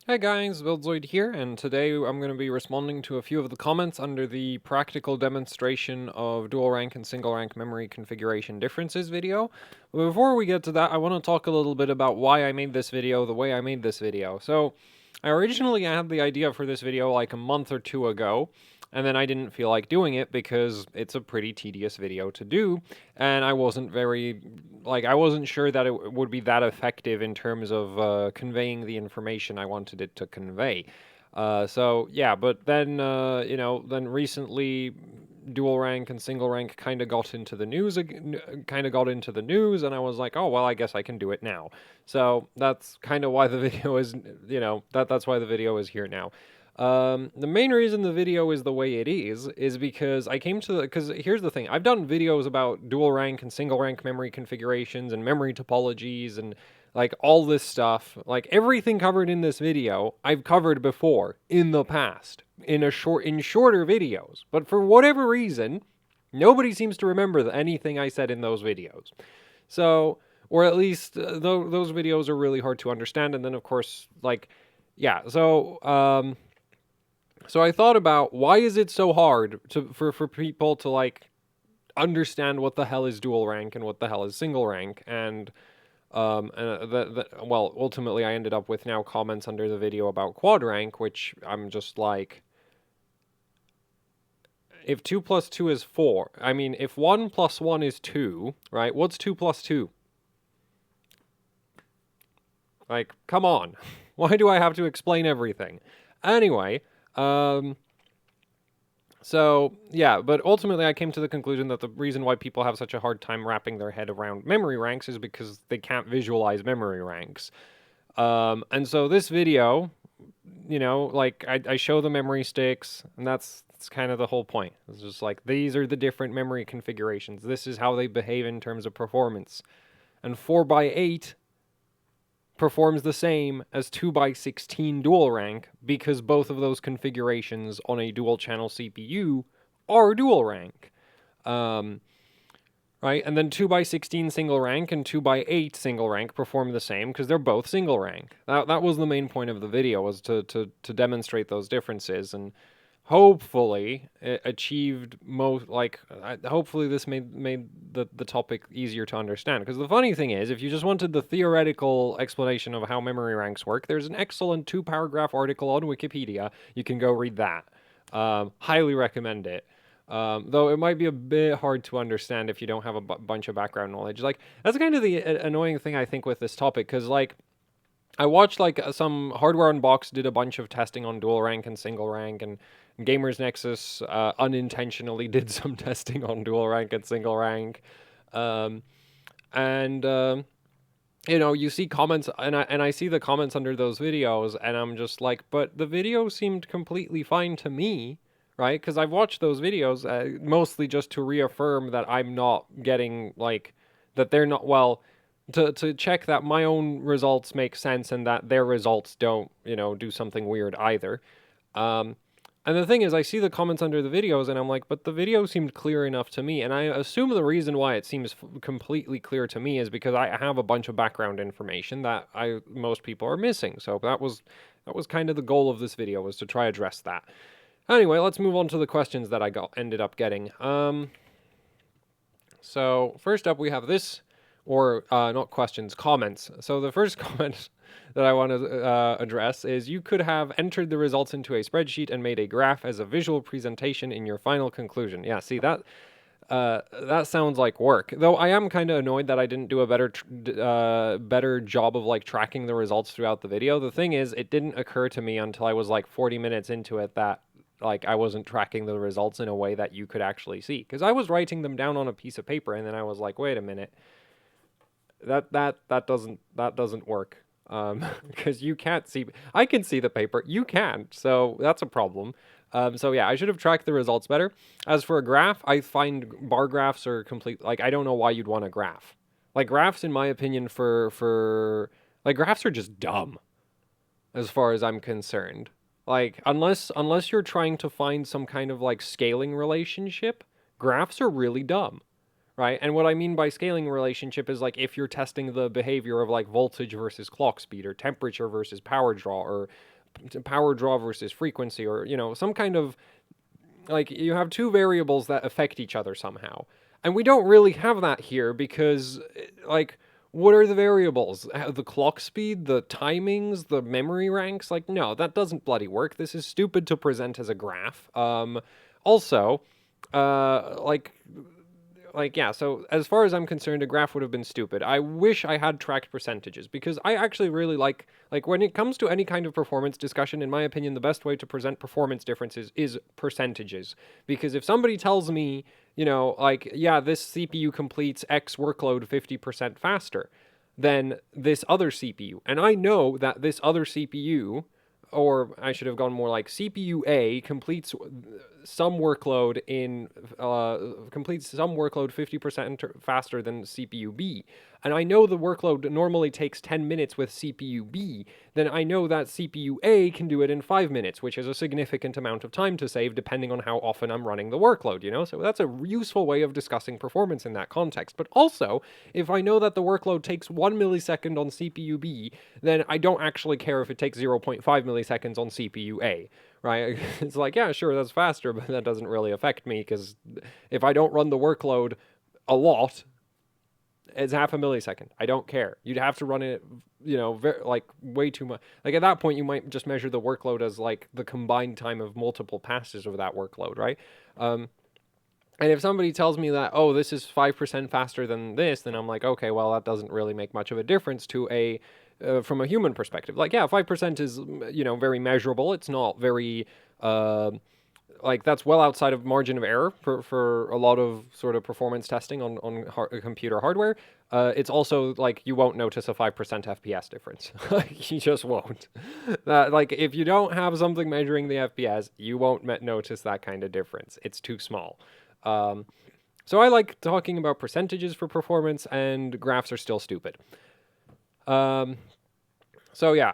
Hey guys, Buildzoid here, and today I'm going to be responding to a few of the comments under the practical demonstration of dual rank and single rank memory configuration differences video. But before we get to that, I want to talk a little bit about why I made this video the way I made this video. So, I originally had the idea for this video like a month or two ago, and then I didn't feel like doing it because it's a pretty tedious video to do, and I wasn't I wasn't sure that it would be that effective in terms of conveying the information I wanted it to convey. So yeah, but then then recently dual rank and single rank kind of got into the news, and I was like, oh well, I guess I can do it now. So that's kind of why the video is, that's why the video is here now. The main reason the video is the way it is because I came to the, because here's the thing, I've done videos about dual rank and single rank memory configurations and memory topologies and like all this stuff, like everything covered in this video, I've covered before in the past in shorter videos, but for whatever reason, nobody seems to remember anything I said in those videos. So, or at least those videos are really hard to understand, and then of course, like, yeah, so I thought about why is it so hard for people to like understand what the hell is dual rank and what the hell is single rank, and well, ultimately I ended up with now comments under the video about quad rank, which I'm just like, if 2 plus 2 is 4, I mean, if 1 plus 1 is 2, right? What's 2 plus 2? Like, come on. Why do I have to explain everything? Anyway, so, yeah, but ultimately I came to the conclusion that the reason why people have such a hard time wrapping their head around memory ranks is because they can't visualize memory ranks. And so this video, like, I show the memory sticks, and that's kind of the whole point. It's just like, these are the different memory configurations. This is how they behave in terms of performance. And 4x8 performs the same as 2x16 dual rank because both of those configurations on a dual channel CPU are dual rank. Right? And then 2x16 single rank and 2x8 single rank perform the same because they're both single rank. That was the main point of the video, was to demonstrate those differences, and hopefully it achieved hopefully this made the topic easier to understand. Because the funny thing is, if you just wanted the theoretical explanation of how memory ranks work, there's an excellent 2-paragraph article on Wikipedia. You can go read that. Highly recommend it. Though it might be a bit hard to understand if you don't have a bunch of background knowledge. Like, that's kind of the annoying thing I think with this topic, because like, I watched like some Hardware Unboxed did a bunch of testing on dual rank and single rank, and Gamers Nexus unintentionally did some testing on dual rank and single rank, and you see comments, and I see the comments under those videos, and I'm just like, but the video seemed completely fine to me, right? Because I've watched those videos mostly just to reaffirm that I'm not getting, like, that they're not, well, to check that my own results make sense and that their results don't, do something weird either. And the thing is, I see the comments under the videos, and I'm like, but the video seemed clear enough to me, and I assume the reason why it seems completely clear to me is because I have a bunch of background information that most people are missing. So that was kind of the goal of this video, was to try address that. Anyway, let's move on to the questions that I ended up getting. So first up, we have this, or not questions, comments. So the first comment that I want to address is, you could have entered the results into a spreadsheet and made a graph as a visual presentation in your final conclusion. Yeah, see, that sounds like work. Though I am kind of annoyed that I didn't do a better job of like tracking the results throughout the video. The thing is, it didn't occur to me until I was like 40 minutes into it that like I wasn't tracking the results in a way that you could actually see. Because I was writing them down on a piece of paper, and then I was like, wait a minute. That doesn't work. Because you can't see. I can see the paper. You can't. So that's a problem. So yeah, I should have tracked the results better. As for a graph, I find bar graphs are complete. Like, I don't know why you'd want a graph. Like, graphs, in my opinion, like, graphs are just dumb, as far as I'm concerned. Like, unless you're trying to find some kind of like scaling relationship, graphs are really dumb. Right? And what I mean by scaling relationship is, like, if you're testing the behavior of like voltage versus clock speed, or temperature versus power draw, or power draw versus frequency, or, you know, some kind of, like, you have two variables that affect each other somehow. And we don't really have that here because, like, what are the variables? The clock speed, the timings, the memory ranks? Like, no, that doesn't bloody work. This is stupid to present as a graph. Also, like, yeah, so as far as I'm concerned, a graph would have been stupid. I wish I had tracked percentages, because I actually really like, when it comes to any kind of performance discussion, in my opinion, the best way to present performance differences is percentages. Because if somebody tells me, you know, like, yeah, this CPU completes X workload 50% faster than this other CPU, and I know that this other CPU, or I should have gone more like CPU A, completes some workload 50% faster than CPU B, and I know the workload normally takes 10 minutes with CPU B, then I know that CPU A can do it in 5 minutes, which is a significant amount of time to save depending on how often I'm running the workload, you know? So that's a useful way of discussing performance in that context. But also, if I know that the workload takes 1 millisecond on CPU B, then I don't actually care if it takes 0.5 milliseconds on CPU A, right? It's like, yeah, sure, that's faster, but that doesn't really affect me, because if I don't run the workload a lot, it's half a millisecond. I don't care. You'd have to run it, you know, like way too much. Like at that point, you might just measure the workload as like the combined time of multiple passes of that workload, right? And if somebody tells me that, oh, this is 5% faster than this, then I'm like, okay, well, that doesn't really make much of a difference to a, from a human perspective. Like, yeah, 5% is, you know, very measurable. It's not very, like, that's well outside of margin of error for a lot of sort of performance testing on computer hardware. It's also like you won't notice a 5% FPS difference. You just won't. Like, if you don't have something measuring the FPS, you won't notice that kind of difference. It's too small. So I like talking about percentages for performance, and graphs are still stupid. So yeah,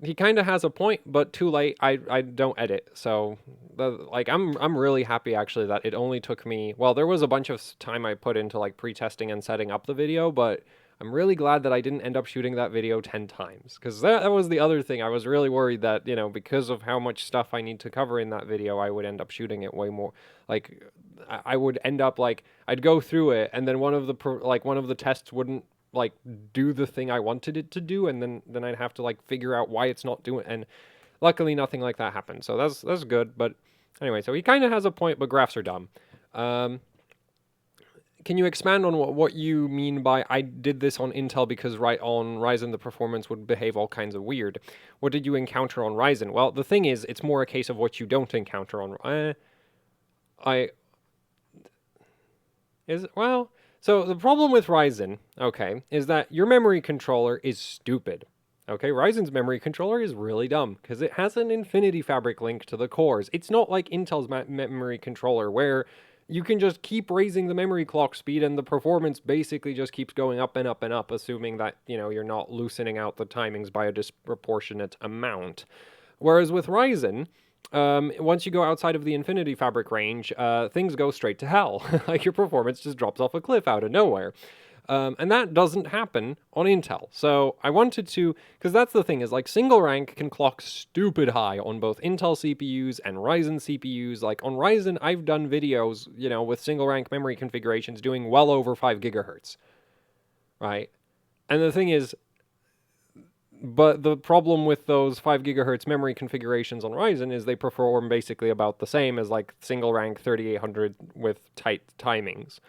he kind of has a point, but too late. I don't edit, so like I'm really happy actually that it only took me. Well, there was a bunch of time I put into like pre-testing and setting up the video, but I'm really glad that I didn't end up shooting that video 10 times, because that was the other thing. I was really worried that, you know, because of how much stuff I need to cover in that video, I would end up shooting it way more. Like, I would end up like, I'd go through it, and then one of the tests wouldn't like do the thing I wanted it to do, and then I'd have to like figure out why it's not doing it. And luckily nothing like that happened, so that's good. But anyway, so he kind of has a point, but graphs are dumb. Can you expand on what you mean by I did this on Intel because on Ryzen the performance would behave all kinds of weird? What did you encounter on Ryzen? Well, the thing is, it's more a case of what you don't encounter on so the problem with Ryzen, okay, is that your memory controller is stupid. Okay, Ryzen's memory controller is really dumb because it has an Infinity Fabric link to the cores. It's not like Intel's memory controller where you can just keep raising the memory clock speed and the performance basically just keeps going up and up and up, assuming that, you know, you're not loosening out the timings by a disproportionate amount. Whereas with Ryzen, once you go outside of the Infinity Fabric range, things go straight to hell. Like, your performance just drops off a cliff out of nowhere. And that doesn't happen on Intel. So I wanted to, because that's the thing, is like single rank can clock stupid high on both Intel CPUs and Ryzen CPUs. Like on Ryzen, I've done videos, you know, with single rank memory configurations doing well over 5 gigahertz, right? And the thing is, but the problem with those 5 gigahertz memory configurations on Ryzen is they perform basically about the same as like single rank 3800 with tight timings.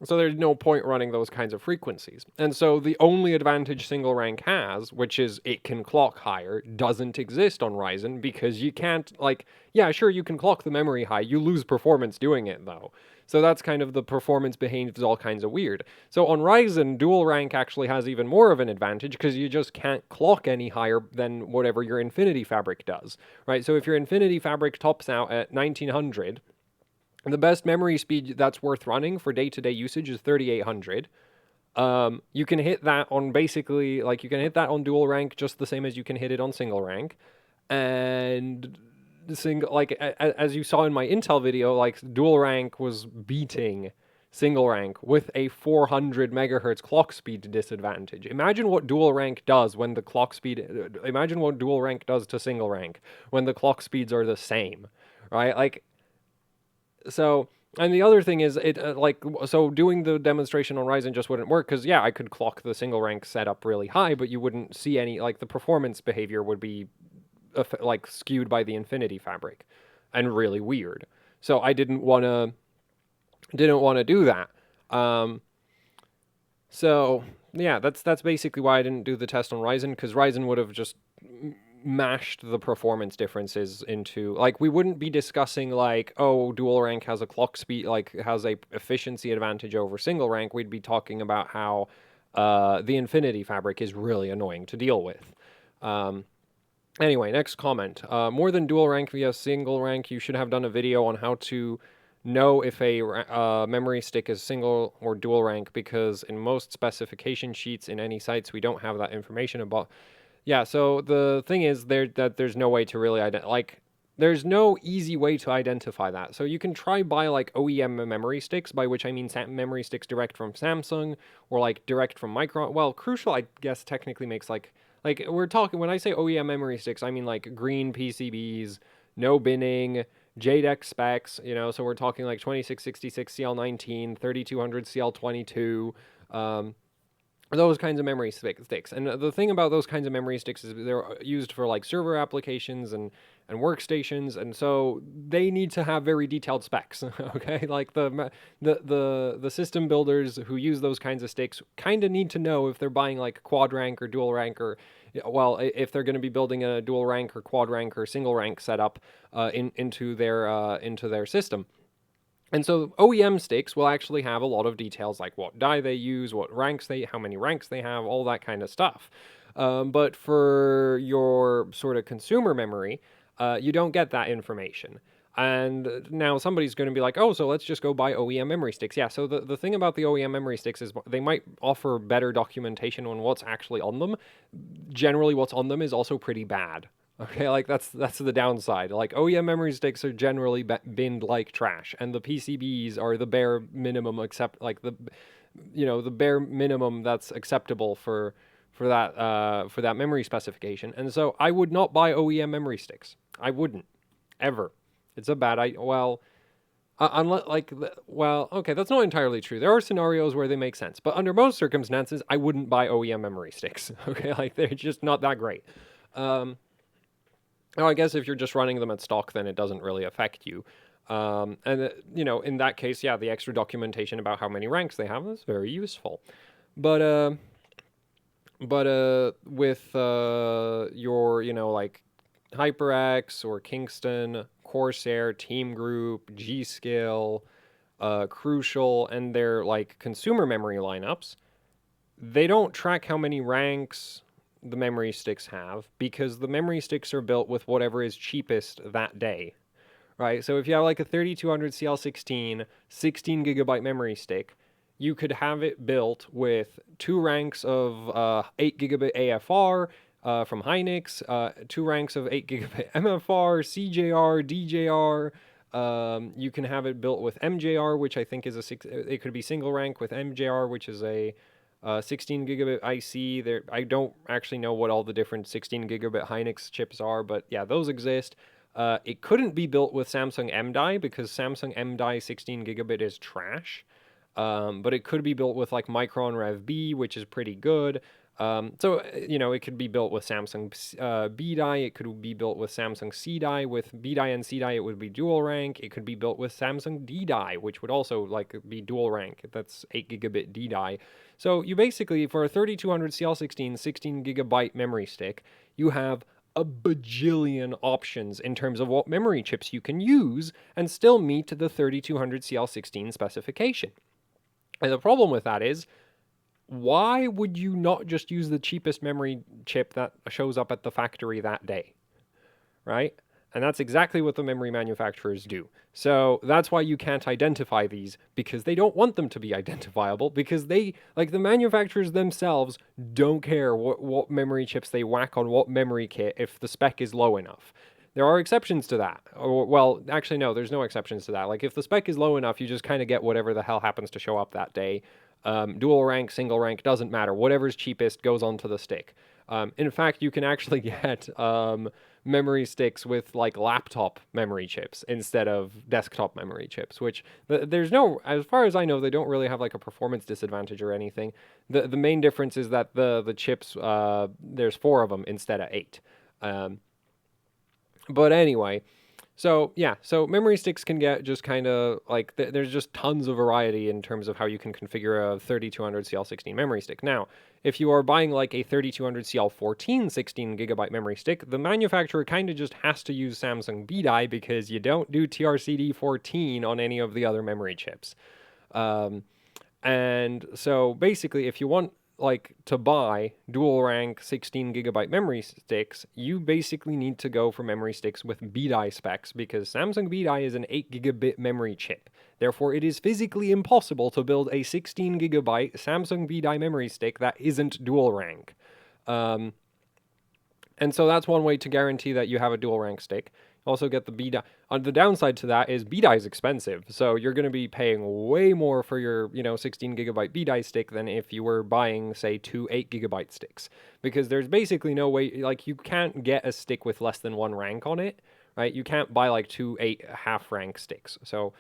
So there's no point running those kinds of frequencies. And so the only advantage single rank has, which is it can clock higher, doesn't exist on Ryzen, because you can't, like, yeah, sure, you can clock the memory high, you lose performance doing it though. So that's kind of the performance behaves all kinds of weird. So on Ryzen, dual rank actually has even more of an advantage because you just can't clock any higher than whatever your Infinity Fabric does, right? So if your Infinity Fabric tops out at 1900, the best memory speed that's worth running for day-to-day usage is 3800. You can hit that on basically, like, you can hit that on dual rank just the same as you can hit it on single rank. And like, as you saw in my Intel video, like, dual rank was beating single rank with a 400 megahertz clock speed disadvantage. Imagine what dual rank does when the clock speed. Imagine what dual rank does to single rank when the clock speeds are the same, right? Like, so. And the other thing is, so doing the demonstration on Ryzen just wouldn't work because, yeah, I could clock the single rank setup really high, but you wouldn't see any, like, the performance behavior would be, like, skewed by the Infinity Fabric and really weird. So I didn't want to do that. So yeah, that's basically why I didn't do the test on Ryzen, because Ryzen would have just mashed the performance differences into, like, we wouldn't be discussing like, oh, dual rank has a clock speed, like, has a efficiency advantage over single rank. We'd be talking about how the Infinity Fabric is really annoying to deal with. Anyway, next comment. More than dual rank via single rank, you should have done a video on how to know if a memory stick is single or dual rank, because in most specification sheets in any sites, we don't have that information about. Yeah, so the thing is that there's no way to really there's no easy way to identify that. So you can try buy like OEM memory sticks, by which I mean memory sticks direct from Samsung or like direct from Micron. Well, Crucial, I guess, technically makes like we're talking, when I say OEM memory sticks, I mean like green PCBs, no binning, JDEC specs, so we're talking like 2666 CL19, 3200 CL22, those kinds of memory sticks. And the thing about those kinds of memory sticks is they're used for like server applications and workstations, and so they need to have very detailed specs. Okay, like the system builders who use those kinds of sticks kind of need to know if they're buying like quad rank or dual rank, or, well, if they're going to be building a dual rank or quad rank or single rank setup into their system. And so OEM sticks will actually have a lot of details, like what die they use, how many ranks they have, all that kind of stuff. But for your sort of consumer memory, you don't get that information. And now somebody's going to be like, oh, so let's just go buy OEM memory sticks. Yeah, so the thing about the OEM memory sticks is they might offer better documentation on what's actually on them. Generally, what's on them is also pretty bad. Okay, like that's the downside. Like OEM memory sticks are generally binned like trash, and the PCBs are the bare minimum, except like the bare minimum that's acceptable for that memory specification. And so I would not buy OEM memory sticks. I wouldn't ever. It's a bad idea. Well, unless okay, that's not entirely true. There are scenarios where they make sense, but under most circumstances, I wouldn't buy OEM memory sticks. Okay, like they're just not that great. Oh, I guess if you're just running them at stock, then it doesn't really affect you. And, in that case, yeah, the extra documentation about how many ranks they have is very useful. But with your, like HyperX or Kingston, Corsair, Team Group, G-Skill, Crucial, and their, like, consumer memory lineups, they don't track how many ranks the memory sticks have, because the memory sticks are built with whatever is cheapest that day, right? So if you have like a 3200 CL16 16 gigabyte memory stick, you could have it built with 2 ranks of 8 gigabit AFR from Hynix, 2 ranks of 8 gigabit MFR, CJR, DJR. You can have it built with MJR, which I think is it could be single rank with MJR, which is a 16 gigabit IC. There, I don't actually know what all the different 16 gigabit Hynix chips are, but yeah, those exist. It couldn't be built with Samsung MDI because Samsung MDI 16 gigabit is trash. But it could be built with like Micron Rev B, which is pretty good. So, it could be built with Samsung B-Die. It could be built with Samsung C-Die. With B-Die and C-Die, it would be dual rank. It could be built with Samsung D-Die, which would also like be dual rank. That's 8 gigabit D-Die. So you basically, for a 3200 CL16 16 gigabyte memory stick, you have a bajillion options in terms of what memory chips you can use and still meet the 3200 CL16 specification. And the problem with that is, why would you not just use the cheapest memory chip that shows up at the factory that day, right? And that's exactly what the memory manufacturers do. So that's why you can't identify these, because they don't want them to be identifiable, because the manufacturers themselves don't care what memory chips they whack on what memory kit if the spec is low enough. There are exceptions to that. Or, well, actually, no, there's no exceptions to that. Like, if the spec is low enough, you just kind of get whatever the hell happens to show up that day. Dual rank, single rank, doesn't matter. Whatever's cheapest goes onto the stick. In fact, you can actually get memory sticks with like laptop memory chips instead of desktop memory chips, which there's no, as far as I know, they don't really have like a performance disadvantage or anything. The main difference is that the chips, there's 4 of them instead of 8. But anyway, so yeah, so memory sticks can get just kind of like there's just tons of variety in terms of how you can configure a 3200 CL16 memory stick. Now, if you are buying like a 3200 CL14 16GB memory stick, the manufacturer kind of just has to use Samsung BDI because you don't do TRCD14 on any of the other memory chips. And so basically, if you want like to buy dual rank 16GB memory sticks, you basically need to go for memory sticks with BDI specs because Samsung BDI is an 8GB memory chip. Therefore, it is physically impossible to build a 16GB Samsung BDI memory stick that isn't dual rank. And so that's one way to guarantee that you have a dual rank stick. Also get the BDI. The downside to that is BDI is expensive, so you're going to be paying way more for your 16GB BDI stick than if you were buying, say, 2 8GB sticks, because there's basically no way, like, you can't get a stick with less than 1 rank on it, right? You can't buy like 2 8 half rank sticks. So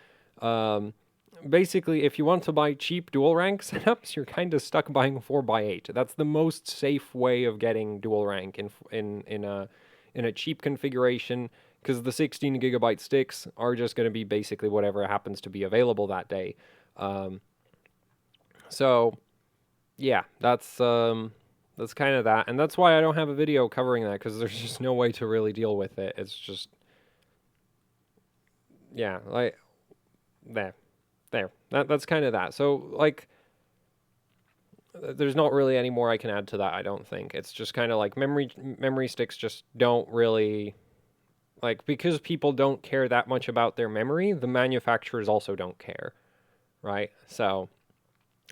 basically, if you want to buy cheap dual rank setups, you're kind of stuck buying 4x8. That's the most safe way of getting dual rank in a cheap configuration, because the 16GB sticks are just going to be basically whatever happens to be available that day. So yeah, that's kind of that, and that's why I don't have a video covering that, because there's just no way to really deal with it. It's just, yeah, like there. That's kind of that. So like, there's not really any more I can add to that. I don't think. It's just kind of like memory sticks just don't really, like, because people don't care that much about their memory, the manufacturers also don't care, right? So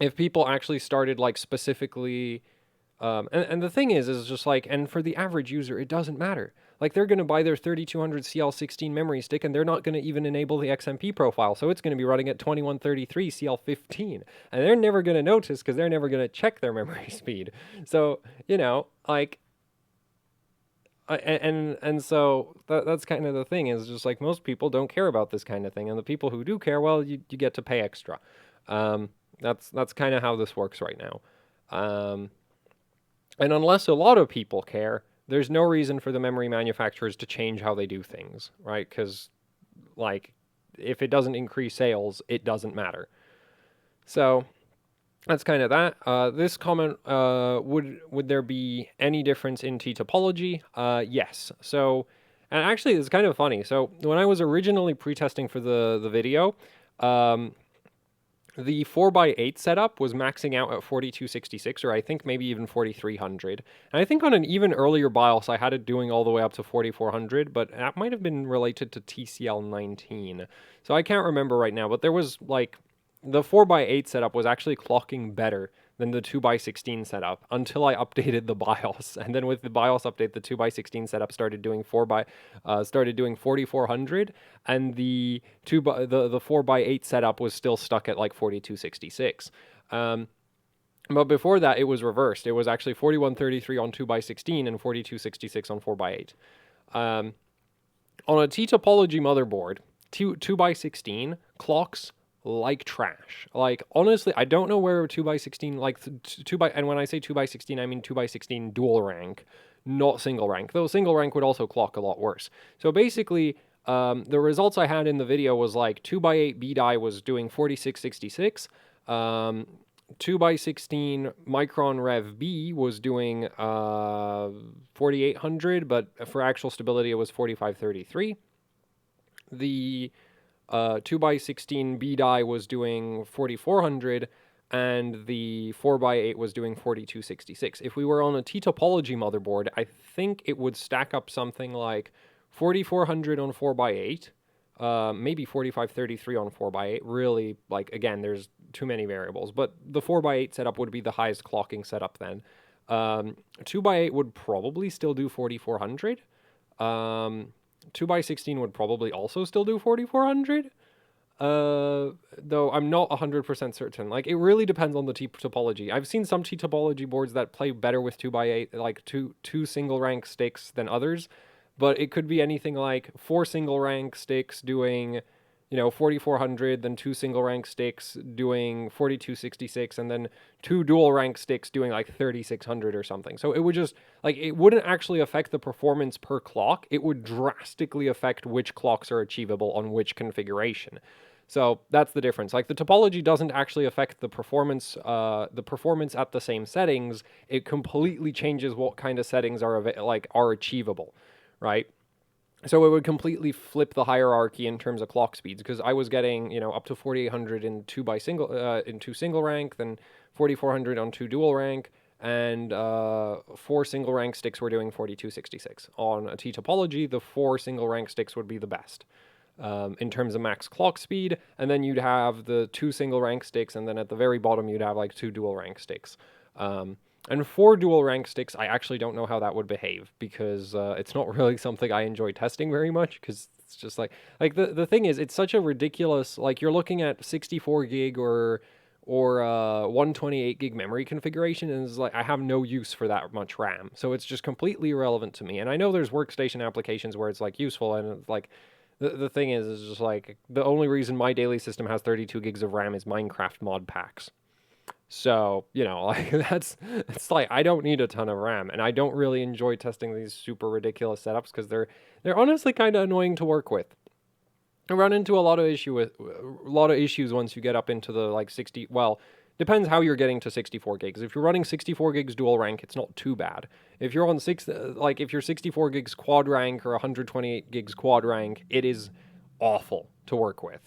if people actually started like specifically, and the thing is just like, and for the average user, it doesn't matter. Like, they're going to buy their 3200 CL16 memory stick, and they're not going to even enable the XMP profile, so it's going to be running at 2133 CL15, and they're never going to notice because they're never going to check their memory speed. So, like, and so that's kind of the thing, is just like most people don't care about this kind of thing, and the people who do care, well, you get to pay extra. That's kind of how this works right now. And unless a lot of people care, there's no reason for the memory manufacturers to change how they do things, right? Because, like, if it doesn't increase sales, it doesn't matter. So that's kind of that. This comment, would there be any difference in T-topology? Yes. So, and actually, it's kind of funny. So when I was originally pre-testing for the video, the 4x8 setup was maxing out at 4266, or I think maybe even 4300. And I think on an even earlier BIOS, I had it doing all the way up to 4400, but that might have been related to TCL19. So I can't remember right now, but there was like, the 4x8 setup was actually clocking better than the 2x16 setup until I updated the BIOS. And then with the BIOS update, the 2x16 setup started doing 4400, and the 4x8 setup was still stuck at like 4266. But before that, it was reversed. It was actually 4133 on 2x16 and 4266 on 4x8. On a T-topology motherboard, 2x16 clocks like trash. Like, honestly, I don't know where 2x16, like, and when I say 2x16, I mean 2x16 dual rank, not single rank, though single rank would also clock a lot worse. So basically, the results I had in the video was like 2x8 BDI was doing 4666, 2x16 Micron Rev B was doing 4800, but for actual stability, it was 4533. The 2x16 BDI was doing 4400, and the 4x8 was doing 4266. If we were on a T-topology motherboard, I think it would stack up something like 4400 on 4x8, maybe 4533 on 4x8. Really, like, again, there's too many variables, but the 4x8 setup would be the highest clocking setup then. 2x8 would probably still do 4400. 2x16 would probably also still do 4400. Though I'm not 100% certain. Like, it really depends on the T topology. I've seen some T topology boards that play better with 2x8, like two single rank sticks than others, but it could be anything like 4 single rank sticks doing, 4400, then 2 single rank sticks doing 4266, and then 2 dual rank sticks doing like 3600 or something. So it would just, like, it wouldn't actually affect the performance per clock. It would drastically affect which clocks are achievable on which configuration. So that's the difference. Like, the topology doesn't actually affect the performance at the same settings. It completely changes what kind of settings are achievable, right? So it would completely flip the hierarchy in terms of clock speeds, because I was getting, up to 4800 in two single rank, then 4400 on 2 dual rank, and 4 single rank sticks were doing 4266. On a T topology, the 4 single rank sticks would be the best in terms of max clock speed, and then you'd have the 2 single rank sticks, and then at the very bottom you'd have like 2 dual rank sticks. And 4 dual rank sticks, I actually don't know how that would behave, because it's not really something I enjoy testing very much, because it's just like the thing is, it's such a ridiculous, like, you're looking at 64 gig or 128 gig memory configuration, and it's like, I have no use for that much RAM, so it's just completely irrelevant to me. And I know there's workstation applications where it's like useful, and it's like, the thing is just like, the only reason my daily system has 32 gigs of RAM is Minecraft mod packs. So, like, it's like, I don't need a ton of RAM, and I don't really enjoy testing these super ridiculous setups, because they're honestly kind of annoying to work with. I run into a lot of issues once you get up into the, like, 60, well, depends how you're getting to 64 gigs. If you're running 64 gigs dual rank, it's not too bad. If you're on if you're 64 gigs quad rank or 128 gigs quad rank, it is awful to work with.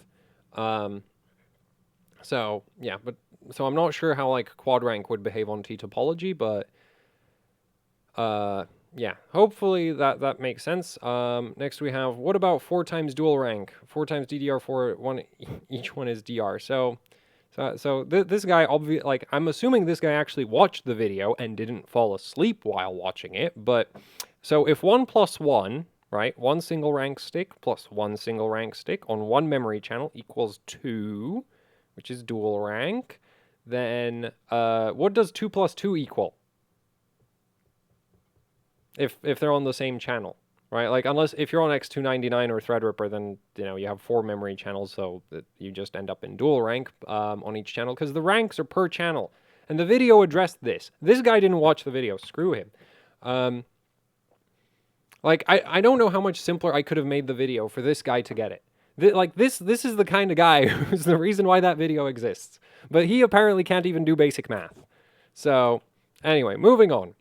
So yeah, so I'm not sure how, like, quad rank would behave on T topology, but yeah, hopefully that makes sense. Next we have, what about 4 times dual rank? 4 times DDR4, each one is DR. So this guy, like, I'm assuming this guy actually watched the video and didn't fall asleep while watching it. But so if 1 plus 1, right, 1 single rank stick plus 1 single rank stick on 1 memory channel equals 2, which is dual rank, then what does 2 plus 2 equal? If they're on the same channel, right? Like, unless if you're on X299 or Threadripper, then you have 4 memory channels, so that you just end up in dual rank on each channel, because the ranks are per channel. And the video addressed this. This guy didn't watch the video. Screw him. Like, I don't know how much simpler I could have made the video for this guy to get it. This is the kind of guy who's the reason why that video exists. But he apparently can't even do basic math. So, anyway, moving on.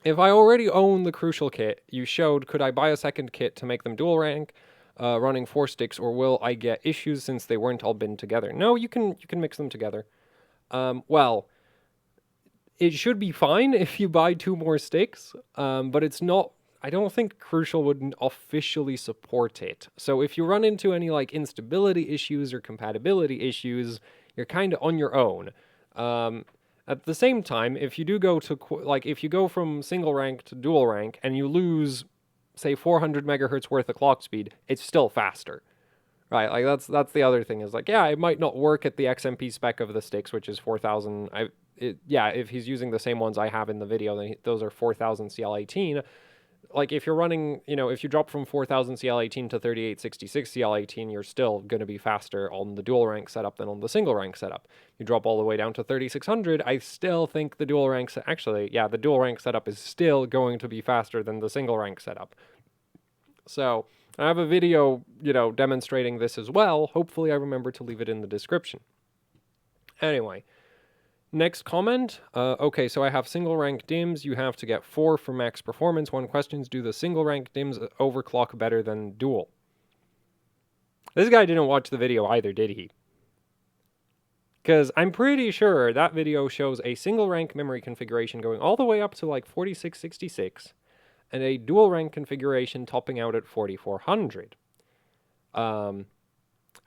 If I already own the Crucial kit you showed, could I buy a second kit to make them dual rank, running 4 sticks, or will I get issues since they weren't all binned together? No, you can mix them together. Well, it should be fine if you buy 2 more sticks, but it's not. I don't think Crucial would officially support it. So if you run into any, like, instability issues or compatibility issues, you're kind of on your own. At the same time, if you do go to, if you go from single rank to dual rank and you lose, say, 400 megahertz worth of clock speed, it's still faster, right? Like, that's the other thing, is like, yeah, it might not work at the XMP spec of the sticks, which is 4000. Yeah, if he's using the same ones I have in the video, then those are 4000 CL18. Like, if you're running, if you drop from 4000 CL18 to 3866 CL18, you're still going to be faster on the dual rank setup than on the single rank setup. You drop all the way down to 3600, I still think the dual rank the dual rank setup is still going to be faster than the single rank setup. So I have a video, demonstrating this as well. Hopefully I remember to leave it in the description. Anyway. Next comment, okay, so I have single rank DIMMs, you have to get 4 for max performance. One questions, do the single rank DIMMs overclock better than dual? This guy didn't watch the video either, did he? Because I'm pretty sure that video shows a single rank memory configuration going all the way up to, like, 4666, and a dual rank configuration topping out at 4400.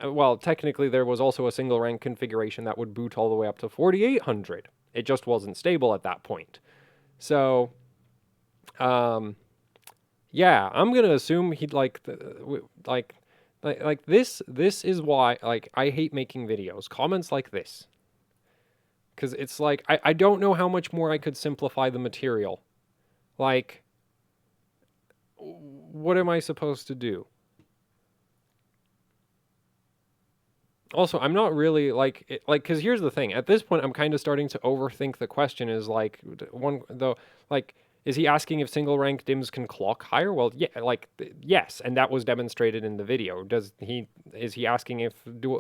Well, technically, there was also a single rank configuration that would boot all the way up to 4800. It just wasn't stable at that point. So, Yeah, I'm gonna assume he'd like this. This is why like I hate making videos. Comments like this, because it's like I don't know how much more I could simplify the material. Like, what am I supposed to do? Also, I'm not really because here's the thing. At this point, I'm kind of starting to overthink the question. Is like one though, like, is he asking if single rank dims can clock higher? Well, yeah, yes, and that was demonstrated in the video. Is he asking if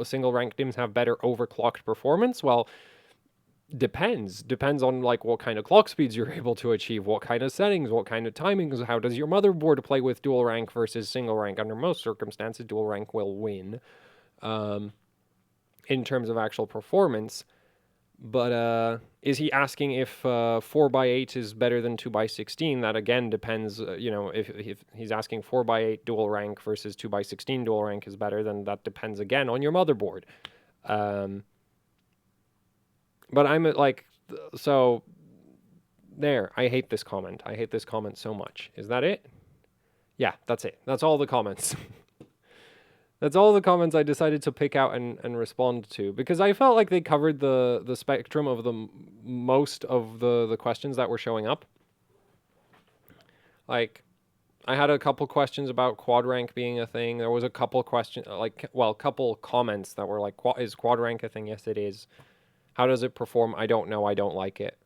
single rank dims have better overclocked performance? Well, depends on like what kind of clock speeds you're able to achieve, what kind of settings, what kind of timings. How does your motherboard play with dual rank versus single rank? Under most circumstances, dual rank will win. In terms of actual performance. But is he asking if 4x8 is better than 2x16? That again depends. If he's asking 4x8 dual rank versus 2x16 dual rank is better, then that depends again on your motherboard. But I'm like, so there. I hate this comment. I hate this comment so much. Is that it? Yeah, that's it. That's all the comments. That's all the comments I decided to pick out and respond to, because I felt like they covered the spectrum of most of the questions that were showing up. Like, I had a couple questions about quad rank being a thing. There was a couple couple comments that were like, is quad rank a thing? Yes, it is. How does it perform? I don't know. I don't like it.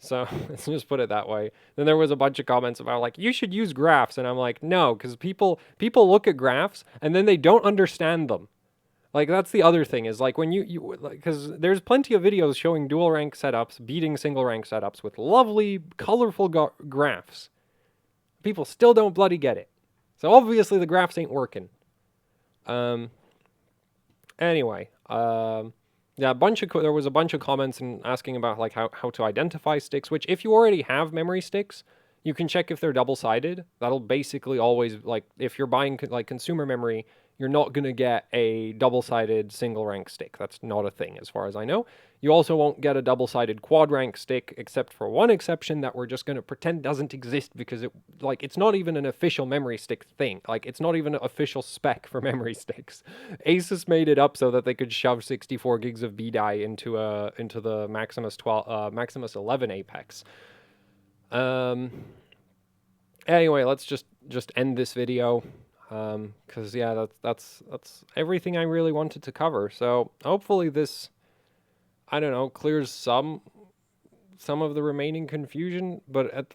So let's just put it that way. Then there was a bunch of comments about like, you should use graphs, and I'm like, no, because people look at graphs and then they don't understand them. Like, that's the other thing, is like when because there's plenty of videos showing dual rank setups beating single rank setups with lovely colorful graphs. People still don't bloody get it. So obviously the graphs ain't working. Anyway, yeah, there was a bunch of comments and asking about like how to identify sticks, which if you already have memory sticks, you can check if they're double-sided. That'll basically always, like, if you're buying like consumer memory, you're not going to get a double-sided single rank stick. That's not a thing as far as I know. You also won't get a double-sided quad rank stick, except for one exception that we're just going to pretend doesn't exist, because it's not even an official memory stick thing. Like, it's not even an official spec for memory sticks. Asus made it up so that they could shove 64 gigs of BDI into the Maximus 11 Apex. Anyway, let's just end this video. Because yeah, that's everything I really wanted to cover. So hopefully this, I don't know, clears some of the remaining confusion. But at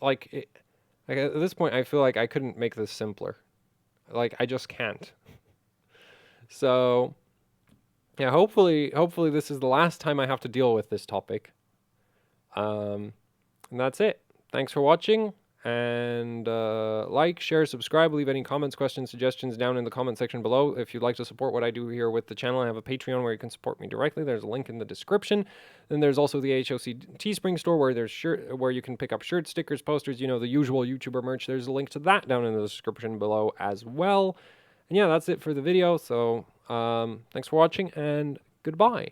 this point, I feel like I couldn't make this simpler. Like, I just can't. So yeah, hopefully this is the last time I have to deal with this topic. And that's it. Thanks for watching. And like, share, subscribe, leave any comments, questions, suggestions down in the comment section below. If you'd like to support what I do here with the channel, I have a Patreon where you can support me directly. There's a link in the description. Then there's also the HOC Teespring store where you can pick up shirts, stickers, posters, the usual YouTuber merch. There's a link to that down in the description below as well. And yeah, that's it for the video. So thanks for watching, and goodbye.